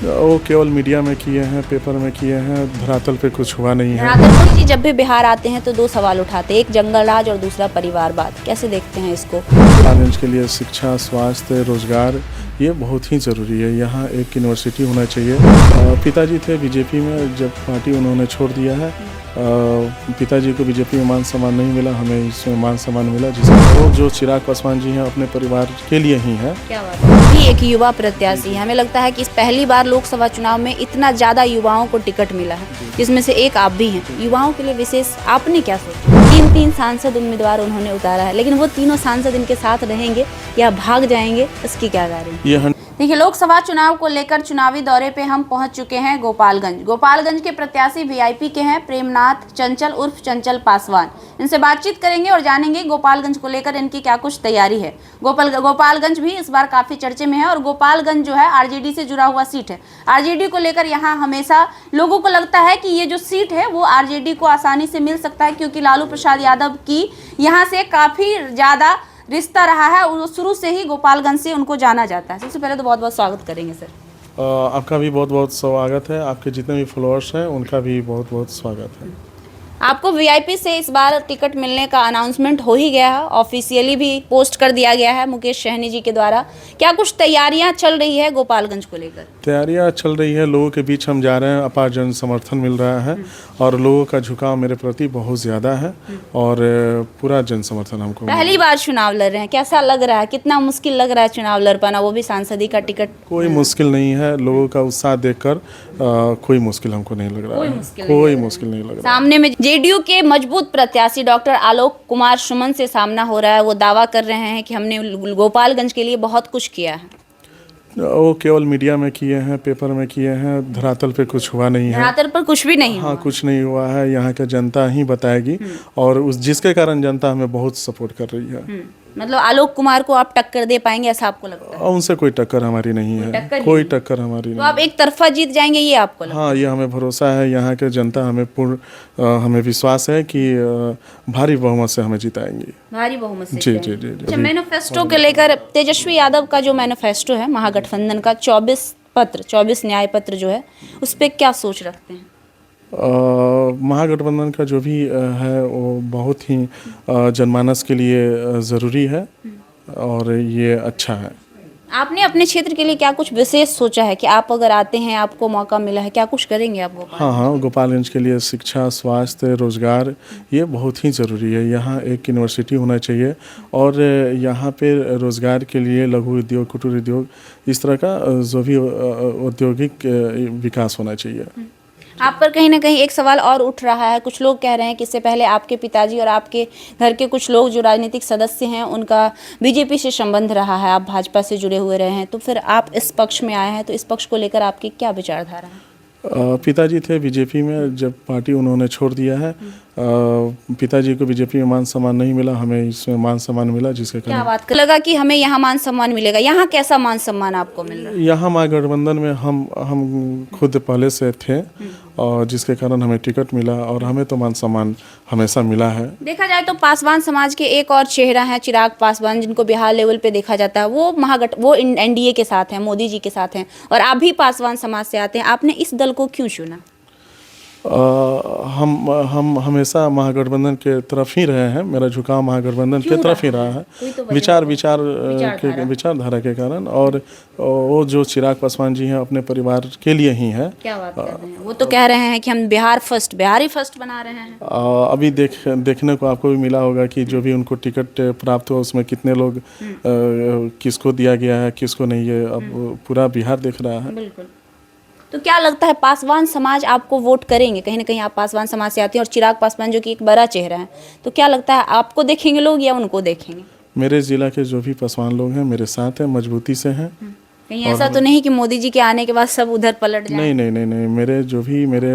वो केवल मीडिया में किए हैं, पेपर में किए हैं, धरातल पे कुछ हुआ नहीं है। मोदी जी जब भी बिहार आते हैं तो दो सवाल उठाते हैं, एक जंगल राज और दूसरा परिवारवाद। कैसे देखते हैं इसको? गोपालगंज के लिए शिक्षा, स्वास्थ्य, रोजगार ये बहुत ही ज़रूरी है। यहाँ एक यूनिवर्सिटी होना चाहिए। पिताजी थे बीजेपी में, जब पार्टी उन्होंने छोड़ दिया है। पिताजी को बीजेपी में मान सम्मान नहीं मिला, हमें इसमें मान सम्मान मिला, जिसमें वो जो चिराग पासवान जी हैं अपने परिवार के लिए ही हैं। क्या बात है। भी एक युवा प्रत्याशी है, हमें लगता है कि इस पहली बार लोकसभा चुनाव में इतना ज़्यादा युवाओं को टिकट मिला है, जिसमें से एक आप भी हैं। युवाओं के लिए विशेष आपने क्या सोचा? तीन सांसद उम्मीदवार उन्होंने उतारा है, लेकिन वो तीनों सांसद इनके साथ रहेंगे या भाग जाएंगे, इसकी क्या गारंटी? देखिए, लोकसभा चुनाव को लेकर चुनावी दौरे पे हम पहुंच चुके हैं गोपालगंज के प्रत्याशी वीआईपी के हैं प्रेमनाथ चंचल उर्फ चंचल पासवान। इनसे बातचीत करेंगे और जानेंगे गोपालगंज को लेकर इनकी क्या कुछ तैयारी है। गोपालगंज भी इस बार काफी चर्चे में है और गोपालगंज जो है आरजेडी से जुड़ा हुआ सीट है। आरजेडी को लेकर यहाँ हमेशा लोगों को लगता है कि ये जो सीट है वो आरजेडी को आसानी से मिल सकता है, क्योंकि लालू प्रसाद यादव की यहाँ से काफी ज्यादा रिश्ता रहा है और शुरू से ही गोपालगंज से उनको जाना जाता है। सबसे पहले तो बहुत बहुत स्वागत करेंगे सर। आपका भी बहुत बहुत स्वागत है। आपके जितने भी फॉलोअर्स हैं उनका भी बहुत बहुत स्वागत है। आपको वीआईपी से इस बार टिकट मिलने का अनाउंसमेंट हो ही गया है, ऑफिशियली भी पोस्ट कर दिया गया है मुकेश सहनी जी के द्वारा। क्या कुछ तैयारियां चल रही है गोपालगंज को लेकर? तैयारियां चल रही है, लोगों के बीच हम जा रहे हैं, अपार जन समर्थन मिल रहा है और लोगों का झुकाव मेरे प्रति बहुत ज़्यादा है और पूरा जन समर्थन हमको। पहली बार चुनाव लड़ रहे हैं, कैसा लग रहा है? कितना मुश्किल लग रहा है चुनाव लड़ पाना, वो भी सांसदी का टिकट? कोई मुश्किल नहीं है, लोगों का उत्साह देखकर कोई मुश्किल हमको नहीं लग रहा है। कोई मुश्किल नहीं लग रहा। सामने में जेडीयू के मजबूत प्रत्याशी डॉक्टर आलोक कुमार सुमन से सामना हो रहा है। वो दावा कर रहे हैं कि हमने गोपालगंज के लिए बहुत कुछ किया है। वो केवल मीडिया में किए हैं, पेपर में किए हैं, धरातल पे कुछ हुआ नहीं है। धरातल पर कुछ भी नहीं हाँ, कुछ नहीं हुआ है। यहाँ का जनता ही बताएगी और उस जिसके कारण जनता हमें बहुत सपोर्ट कर रही है। मतलब आलोक कुमार को आप टक्कर दे पाएंगे ऐसा आपको लगता है? उनसे कोई टक्कर हमारी नहीं है, कोई टक्कर हमारी तो आप एक तरफा जीत जाएंगे ये आपको लगता है? हाँ, ये हमें भरोसा है। यहाँ के जनता हमें हमें विश्वास है कि भारी बहुमत से हमें जिताएंगे। भारी बहुमत से? जी जी जी। अच्छा, मैनिफेस्टो के लेकर तेजस्वी यादव का जो मैनिफेस्टो है महागठबंधन का 24 न्याय पत्र जो है, उस पर क्या सोच रखते हैं? महागठबंधन का जो भी है वो बहुत ही जनमानस के लिए ज़रूरी है और ये अच्छा है। आपने अपने क्षेत्र के लिए क्या कुछ विशेष सोचा है कि आप अगर आते हैं, आपको मौका मिला है, क्या कुछ करेंगे आप गोपालगंज? हाँ, गोपालगंज के लिए शिक्षा, स्वास्थ्य, रोजगार ये बहुत ही ज़रूरी है। यहाँ एक यूनिवर्सिटी होना चाहिए और यहाँ पे रोजगार के लिए लघु उद्योग, कुटीर उद्योग, इस तरह का जो भी औद्योगिक विकास होना चाहिए। आप पर कहीं ना कहीं एक सवाल और उठ रहा है। कुछ लोग कह रहे हैं कि इससे पहले आपके पिताजी और आपके घर के कुछ लोग जो राजनीतिक सदस्य हैं उनका बीजेपी से संबंध रहा है, आप भाजपा से जुड़े हुए रहे हैं, तो फिर आप इस पक्ष में आए हैं, तो इस पक्ष को लेकर आपकी क्या विचारधारा है? पिताजी थे बीजेपी में, जब पार्टी उन्होंने छोड़ दिया है। पिताजी को बीजेपी में मान सम्मान नहीं मिला, हमें इसमें मान सम्मान मिला, जिसके कारण क्या बात लगा कि हमें यहाँ मान सम्मान मिलेगा। यहाँ कैसा मान सम्मान आपको मिल रहा है? यहाँ महागठबंधन में हम खुद पहले से थे और जिसके कारण हमें टिकट मिला और हमें तो मान सम्मान हमेशा मिला है। देखा जाए तो पासवान समाज के एक और चेहरा है चिराग पासवान, जिनको बिहार लेवल पे देखा जाता है। वो एनडीए के साथ हैं, मोदी जी के साथ हैं, और आप भी पासवान समाज से आते हैं। आपने इस दल को क्यों चुना? हम हमेशा महागठबंधन के तरफ ही रहे हैं। मेरा झुकाव महागठबंधन के तरफ ही रहा है, विचारधारा के कारण। और वो जो चिराग पासवान जी हैं अपने परिवार के लिए ही हैं। क्या बात कर रहे हैं? वो तो कह रहे हैं कि हम बिहार ही फर्स्ट बना रहे हैं। अभी देखने को आपको भी मिला होगा कि जो भी उनको टिकट प्राप्त हुआ उसमें कितने लोग किसको दिया गया है, किसको नहीं, ये अब पूरा बिहार देख रहा है। बिल्कुल। तो क्या लगता है पासवान समाज आपको वोट करेंगे? कहीं ना कहीं आप पासवान समाज से आते हैं और चिराग पासवान जो कि एक बड़ा चेहरा है, तो क्या लगता है आपको देखेंगे लोग या उनको देखेंगे? मेरे जिला के जो भी पासवान लोग हैं मेरे साथ हैं, मजबूती से हैं। कहीं ऐसा तो नहीं कि मोदी जी के आने के बाद सब उधर पलट जाएं? नहीं, मेरे जो भी मेरे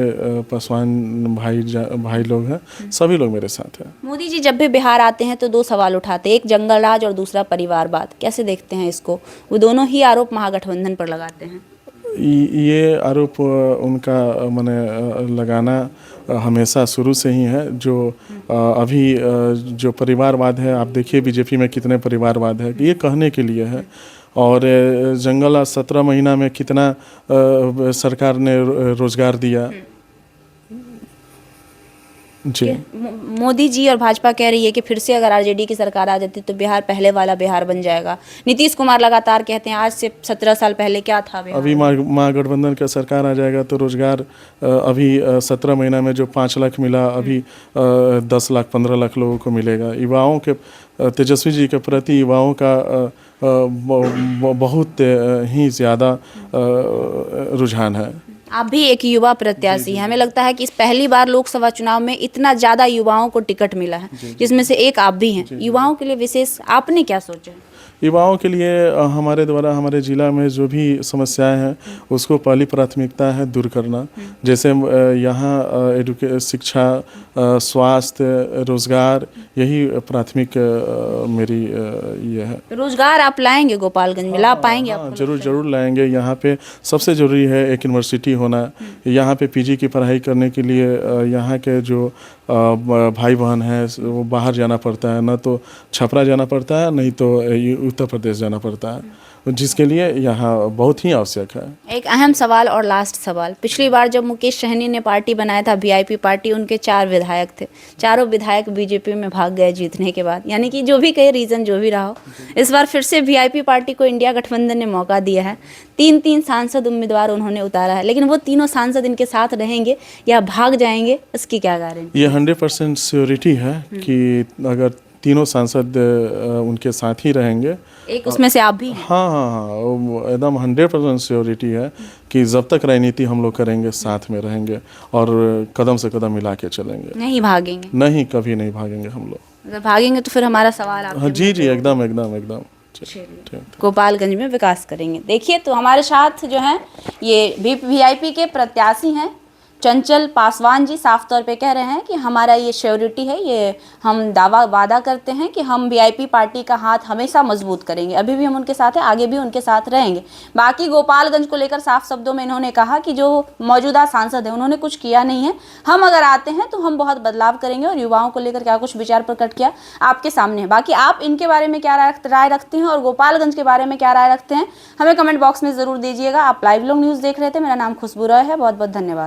पासवान भाई लोग हैं सभी लोग मेरे साथ हैं। मोदी जी जब भी बिहार आते हैं तो दो सवाल उठाते हैं, एक जंगल राज और दूसरा परिवारवाद। कैसे देखते हैं इसको? वो दोनों ही आरोप महागठबंधन पर लगाते हैं। ये आरोप उनका मैंने लगाना हमेशा शुरू से ही है। जो अभी जो परिवारवाद है, आप देखिए बीजेपी में कितने परिवारवाद है, ये कहने के लिए है। और जंगल आज 17 महीना में कितना सरकार ने रोजगार दिया। जी मोदी जी और भाजपा कह रही है कि फिर से अगर आरजेडी की सरकार आ जाती तो बिहार पहले वाला बिहार बन जाएगा। नीतीश कुमार लगातार कहते हैं आज से 17 साल पहले क्या था बिहार। अभी महागठबंधन का सरकार आ जाएगा तो रोजगार अभी 17 महीना में जो 5 लाख मिला अभी 10 लाख 15 लाख लोगों को मिलेगा। युवाओं के तेजस्वी जी के प्रति युवाओं का बहुत ही ज़्यादा रुझान है। आप भी एक युवा प्रत्याशी हैं। हमें लगता है कि इस पहली बार लोकसभा चुनाव में इतना ज़्यादा युवाओं को टिकट मिला है, जिसमें से एक आप भी हैं। युवाओं के लिए विशेष आपने क्या सोचा? युवाओं के लिए हमारे द्वारा हमारे ज़िला में जो भी समस्याएं हैं उसको पहली प्राथमिकता है दूर करना। जैसे यहाँ शिक्षा, स्वास्थ्य, रोजगार, यही प्राथमिक मेरी ये है। रोजगार आप लाएंगे गोपालगंज में, ला पाएंगे आप? जरूर लाएंगे। यहाँ पे सबसे ज़रूरी है एक यूनिवर्सिटी होना। यहाँ पे पीजी की पढ़ाई करने के लिए यहाँ के जो भाई बहन हैं वो बाहर जाना पड़ता है, न तो छपरा जाना पड़ता है नहीं तो उत्तर प्रदेश जाना पड़ता है, जिसके लिए यहाँ बहुत ही आवश्यक है। एक अहम सवाल और लास्ट सवाल, पिछली बार जब मुकेश सहनी ने पार्टी बनाया था वीआईपी पार्टी, उनके 4 विधायक थे, चारों विधायक बीजेपी में भाग गए जीतने के बाद। यानी कि जो भी कहे रीज़न जो भी रहा हो, इस बार फिर से वीआईपी पार्टी को इंडिया गठबंधन ने मौका दिया है। 3 सांसद उम्मीदवार उन्होंने उतारा है, लेकिन वो तीनों सांसद इनके साथ रहेंगे या भाग जाएंगे, इसकी क्या गारंटी? ये 100% श्योरिटी है कि अगर तीनों सांसद उनके साथ ही रहेंगे। एक उसमें से आप भी? हाँ, एकदम 100% श्योरिटी है कि जब तक राजनीति हम लोग करेंगे साथ में रहेंगे और कदम से कदम मिला के चलेंगे। नहीं भागेंगे? नहीं, कभी नहीं भागेंगे हम लोग। अगर भागेंगे तो फिर हमारा सवाल आप? हाँ जी, एकदम। गोपालगंज में विकास करेंगे। देखिए, तो हमारे साथ जो हैं ये वीआईपी के प्रत्याशी हैं चंचल पासवान जी, साफ तौर पे कह रहे हैं कि हमारा ये श्योरिटी है, ये हम वादा करते हैं कि हम वीआईपी पार्टी का हाथ हमेशा मजबूत करेंगे। अभी भी हम उनके साथ हैं, आगे भी उनके साथ रहेंगे। बाकी गोपालगंज को लेकर साफ शब्दों में इन्होंने कहा कि जो मौजूदा सांसद है उन्होंने कुछ किया नहीं है, हम अगर आते हैं तो हम बहुत बदलाव करेंगे। और युवाओं को लेकर क्या कुछ विचार प्रकट किया आपके सामने है। बाकी आप इनके बारे में क्या राय रखते हैं और गोपालगंज के बारे में क्या राय रखते हैं, हमें कमेंट बॉक्स में ज़रूर दीजिएगा। आप लाइव लोग न्यूज़ देख रहे थे, मेरा नाम खुशबू रॉय है। बहुत बहुत धन्यवाद।